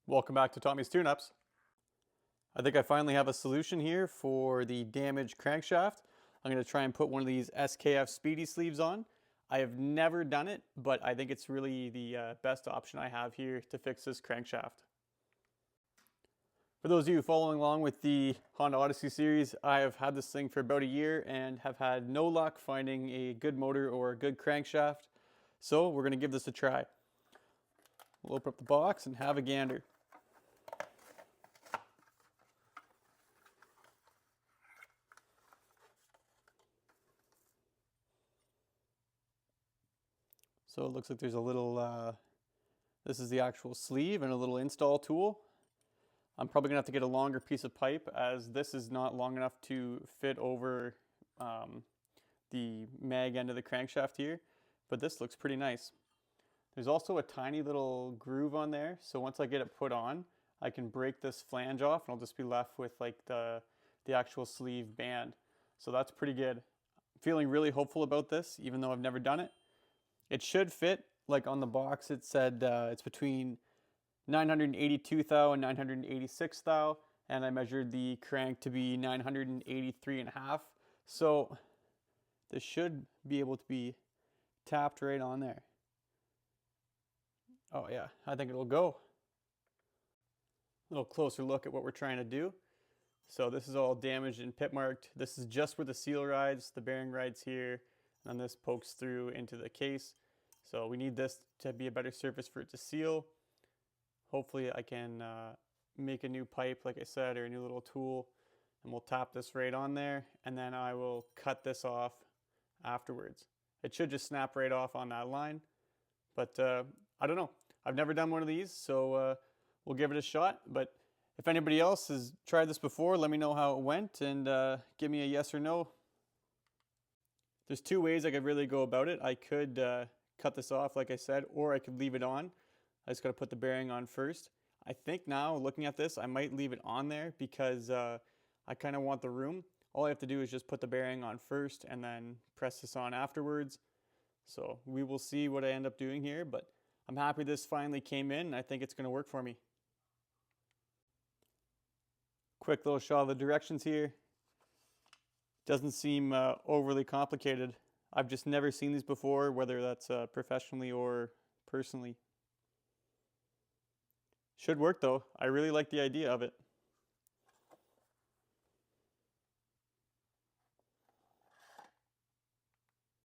Welcome back to Tommystuneups. I think I finally have a solution here for the damaged crankshaft. I'm going to try and put one of these SKF Speedi-Sleeves on. I have never done it, but I think it's really the best option I have here to fix this crankshaft. For those of you following along with the Honda Odyssey series, I have had this thing for about a year and have had no luck finding a good motor or a good crankshaft. So we're going to give this a try. We'll open up the box and have a gander. So it looks like there's a little, this is the actual sleeve and a little install tool. I'm probably gonna have to get a longer piece of pipe as this is not long enough to fit over the mag end of the crankshaft here, but this looks pretty nice. There's also a tiny little groove on there, so once I get it put on, I can break this flange off and I'll just be left with like the actual sleeve band. So that's pretty good. I'm feeling really hopeful about this, even though I've never done it. It should fit, like on the box it said it's between 982 thou and 986 thou, and I measured the crank to be 983 and a half. So this should be able to be tapped right on there. Oh yeah, I think it'll go. A little closer look at what we're trying to do. So this is all damaged and pit marked. This is just where the seal rides, the bearing rides here, and this pokes through into the case. So we need this to be a better surface for it to seal. Hopefully I can make a new pipe, like I said, or a new little tool, and we'll tap this right on there, and then I will cut this off afterwards. It should just snap right off on that line, but I don't know. I've never done one of these, so we'll give it a shot. But if anybody else has tried this before, let me know how it went and give me a yes or no. There's two ways I could really go about it. I could cut this off, like I said, or I could leave it on. I just got to put the bearing on first. I think now, looking at this, I might leave it on there because I kind of want the room. All I have to do is just put the bearing on first and then press this on afterwards. So we will see what I end up doing here, but I'm happy this finally came in and I think it's going to work for me. Quick little shot of the directions here. Doesn't seem overly complicated. I've just never seen these before, whether that's professionally or personally. Should work though. I really like the idea of it.